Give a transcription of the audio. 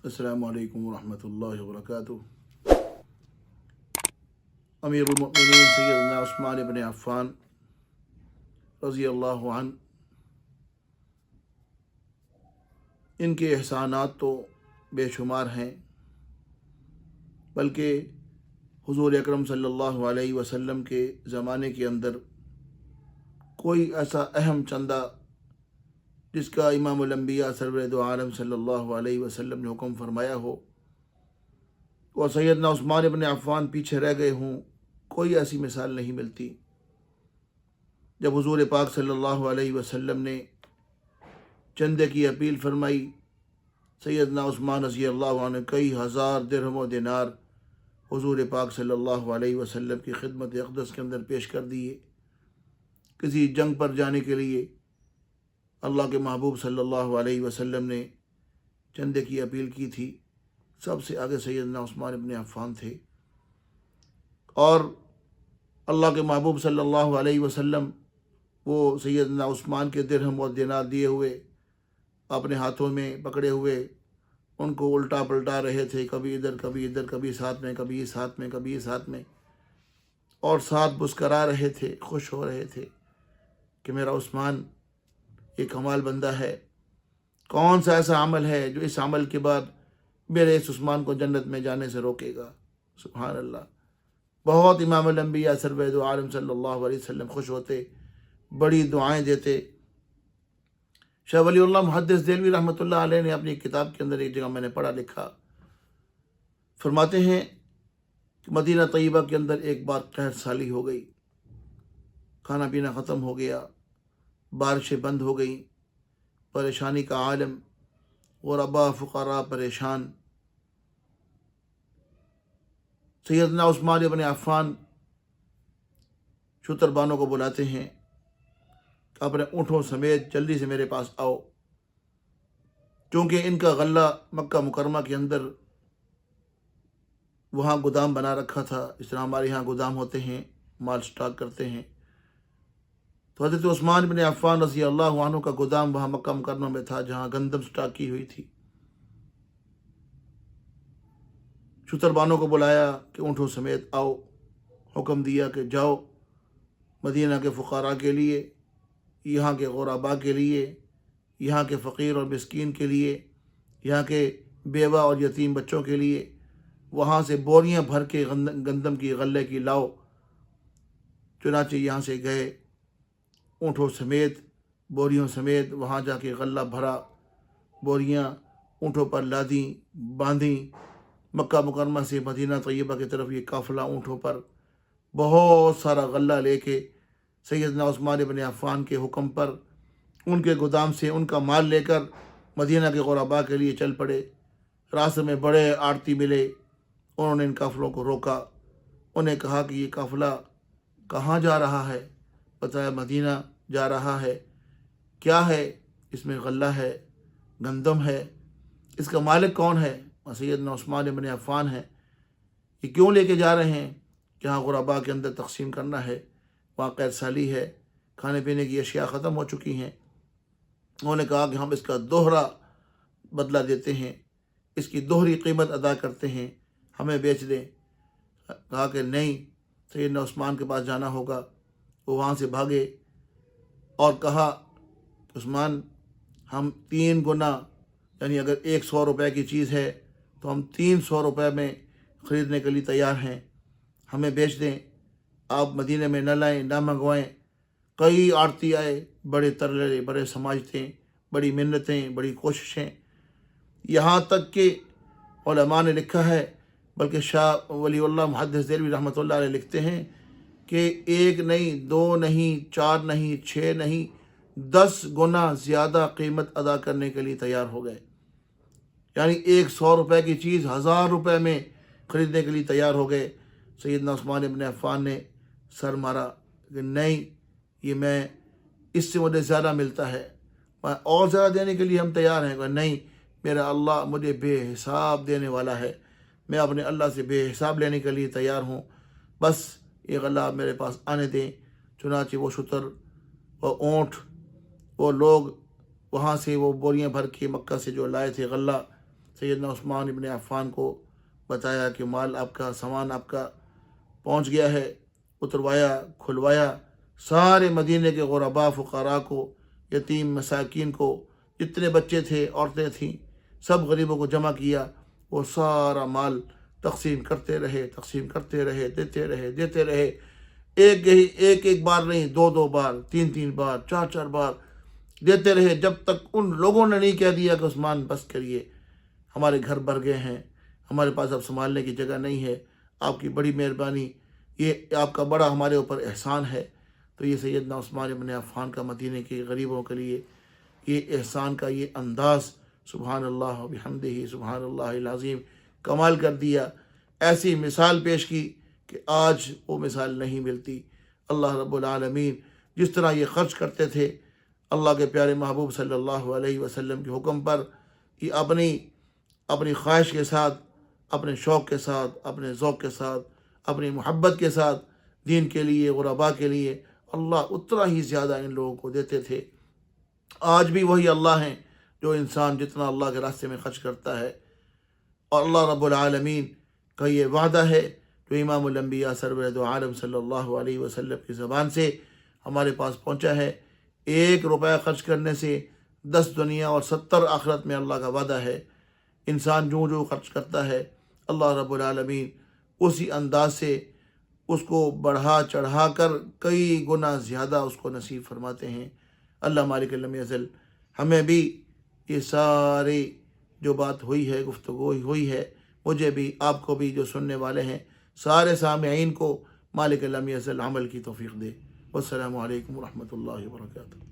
السلام علیکم ورحمۃ اللہ وبرکاتہ۔ امیر المؤمنین سیدنا عثمان بن عفان رضی اللہ عنہ، ان کے احسانات تو بے شمار ہیں، بلکہ حضور اکرم صلی اللہ علیہ وسلم کے زمانے کے اندر کوئی ایسا اہم چندہ جس کا امام الانبیاء سرور دو عالم صلی اللہ علیہ وسلم نے حکم فرمایا ہو اور سیدنا عثمان بن عفان پیچھے رہ گئے ہوں، کوئی ایسی مثال نہیں ملتی۔ جب حضور پاک صلی اللہ علیہ وسلم نے چندے کی اپیل فرمائی، سیدنا عثمان رضی اللہ عنہ نے کئی ہزار درہم و دینار حضور پاک صلی اللہ علیہ وسلم کی خدمت اقدس کے اندر پیش کر دیے۔ کسی جنگ پر جانے کے لیے اللہ کے محبوب صلی اللہ علیہ وسلم نے چندے کی اپیل کی تھی، سب سے آگے سیدنا عثمان بن عفان تھے، اور اللہ کے محبوب صلی اللہ علیہ وسلم وہ سیدنا عثمان کے درہم اور دینار دیے ہوئے اپنے ہاتھوں میں پکڑے ہوئے ان کو الٹا پلٹا رہے تھے، کبھی ادھر کبھی ادھر، کبھی ساتھ میں، کبھی اس ہاتھ میں، کبھی اس ہاتھ میں، اور ساتھ مسکرا رہے تھے، خوش ہو رہے تھے کہ میرا عثمان ایک کمال بندہ ہے۔ کون سا ایسا عمل ہے جو اس عمل کے بعد میرے اس عثمان کو جنت میں جانے سے روکے گا؟ سبحان اللہ۔ بہت امام الانبیاء سرور دو عالم صلی اللہ علیہ وسلم خوش ہوتے، بڑی دعائیں دیتے۔ شاہ ولی اللہ محدث دہلوی رحمۃ اللہ علیہ نے اپنی کتاب کے اندر ایک جگہ میں نے پڑھا لکھا، فرماتے ہیں کہ مدینہ طیبہ کے اندر ایک بار قحط سالی ہو گئی، کھانا پینا ختم ہو گیا، بارشیں بند ہو گئیں، پریشانی کا عالم، غربا فقراء پریشان۔ سیدنا عثمان بن عفان شتربانوں کو بلاتے ہیں کہ اپنے اونٹوں سمیت جلدی سے میرے پاس آؤ، کیونکہ ان کا غلہ مکہ مکرمہ کے اندر وہاں گودام بنا رکھا تھا، اس طرح ہمارے یہاں گودام ہوتے ہیں، مال سٹاک کرتے ہیں، تو حضرت عثمان بن عفان رضی اللہ عنہ کا گودام وہاں مکہ مکرمہ میں تھا جہاں گندم سٹاک کی ہوئی تھی۔ شتربانوں کو بلایا کہ اونٹوں سمیت آؤ، حکم دیا کہ جاؤ مدینہ کے فقراء کے لیے، یہاں کے غرباء کے لیے، یہاں کے فقیر اور مسکین کے لیے، یہاں کے بیوہ اور یتیم بچوں کے لیے وہاں سے بوریاں بھر کے گندم کی غلے کی لاؤ۔ چنانچہ یہاں سے گئے، اونٹوں سمیت، بوریوں سمیت وہاں جا کے غلہ بھرا، بوریاں اونٹوں پر لادیں، باندھیں۔ مکہ مکرمہ سے مدینہ طیبہ کی طرف یہ قافلہ اونٹوں پر بہت سارا غلہ لے کے سیدنا عثمان بن عفان کے حکم پر ان کے گودام سے ان کا مال لے کر مدینہ کے غرباء کے لیے چل پڑے۔ راستے میں بڑے آڑتی ملے، انہوں نے ان قافلوں کو روکا، انہیں کہا کہ یہ قافلہ کہاں جا رہا ہے؟ بتایا مدینہ جا رہا ہے۔ کیا ہے؟ اس میں غلہ ہے، گندم ہے، اس کا مالک کون ہے؟ سیدنا عثمان بن عفان ہے۔ یہ کیوں لے کے جا رہے ہیں؟ جہاں غرباء کے اندر تقسیم کرنا ہے، وہاں قحط سالی ہے، کھانے پینے کی اشیاء ختم ہو چکی ہیں۔ انہوں نے کہا کہ ہم اس کا دوہرا بدلہ دیتے ہیں، اس کی دوہری قیمت ادا کرتے ہیں، ہمیں بیچ دیں۔ کہا کہ نہیں، سیدنا عثمان کے پاس جانا ہوگا۔ وہ وہاں سے بھاگے اور کہا عثمان، ہم 3 گنا، یعنی اگر 100 روپے کی چیز ہے تو ہم 300 روپے میں خریدنے کے لیے تیار ہیں، ہمیں بیچ دیں، آپ مدینہ میں نہ لائیں، نہ منگوائیں۔ کئی آڑتی آئے، بڑے ترلے، بڑے سماجتیں، بڑی منتیں، بڑی کوششیں، یہاں تک کہ علماء نے لکھا ہے، بلکہ شاہ ولی اللہ محدث دہلوی رحمۃ اللہ علیہ لکھتے ہیں کہ 1 نہیں، 2 نہیں، 4 نہیں، 6 نہیں، 10 گنا زیادہ قیمت ادا کرنے کے لیے تیار ہو گئے۔ یعنی 100 روپے کی چیز 1000 روپے میں خریدنے کے لیے تیار ہو گئے۔ سیدنا عثمان بن عفان نے سر مارا کہ نہیں، یہ میں اس سے مجھے زیادہ ملتا ہے، اور زیادہ دینے کے لیے ہم تیار ہیں۔ کہ نہیں، میرا اللہ مجھے بے حساب دینے والا ہے، میں اپنے اللہ سے بے حساب لینے کے لیے تیار ہوں، بس یہ غلہ آپ میرے پاس آنے دیں۔ چنانچہ وہ شتر، وہ اونٹ، وہ لوگ وہاں سے وہ بوریاں بھر کے مکہ سے جو لائے تھے غلہ، سیدنا عثمان ابن عفان کو بتایا کہ مال آپ کا، سامان آپ کا پہنچ گیا ہے، اتروایا، کھلوایا، سارے مدینے کے غرباء فقراء کو، یتیم مساکین کو، جتنے بچے تھے، عورتیں تھیں، سب غریبوں کو جمع کیا، وہ سارا مال تقسیم کرتے رہے، تقسیم کرتے رہے، دیتے رہے، ایک بار نہیں، دو بار، تین بار، چار بار دیتے رہے، جب تک ان لوگوں نے نہیں کہہ دیا کہ عثمان بس کریے، ہمارے گھر بھر گئے ہیں، ہمارے پاس اب سنبھالنے کی جگہ نہیں ہے، آپ کی بڑی مہربانی، یہ آپ کا بڑا ہمارے اوپر احسان ہے۔ تو یہ سیدنا عثمان ابن عفان کا مدینے کے غریبوں کے لیے یہ احسان کا یہ انداز، سبحان اللہ و بحمدہ، سبحان اللہ العظیم، کمال کر دیا، ایسی مثال پیش کی کہ آج وہ مثال نہیں ملتی۔ اللہ رب العالمین جس طرح یہ خرچ کرتے تھے اللہ کے پیارے محبوب صلی اللہ علیہ وسلم کے حکم پر، یہ اپنی خواہش کے ساتھ، اپنے شوق کے ساتھ، اپنے ذوق کے ساتھ، اپنی محبت کے ساتھ دین کے لیے، غرباء کے لیے اللہ اتنا ہی زیادہ ان لوگوں کو دیتے تھے۔ آج بھی وہی اللہ ہیں جو انسان جتنا اللہ کے راستے میں خرچ کرتا ہے، اور اللہ رب العالمین کا یہ وعدہ ہے جو امام الانبیاء سرور دو عالم صلی اللہ علیہ وسلم کی زبان سے ہمارے پاس پہنچا ہے، 1 روپیہ خرچ کرنے سے 10 دنیا اور 70 آخرت میں اللہ کا وعدہ ہے۔ انسان جو خرچ کرتا ہے اللہ رب العالمین اسی انداز سے اس کو بڑھا چڑھا کر کئی گنا زیادہ اس کو نصیب فرماتے ہیں۔ اللہ مالک لم یزل ہمیں بھی یہ ساری جو بات ہوئی ہے، گفتگو ہوئی ہے، مجھے بھی، آپ کو بھی، جو سننے والے ہیں، سارے سامعین کو مالک لم یزل عمل کی توفیق دے۔ والسلام علیکم ورحمۃ اللہ وبرکاتہ۔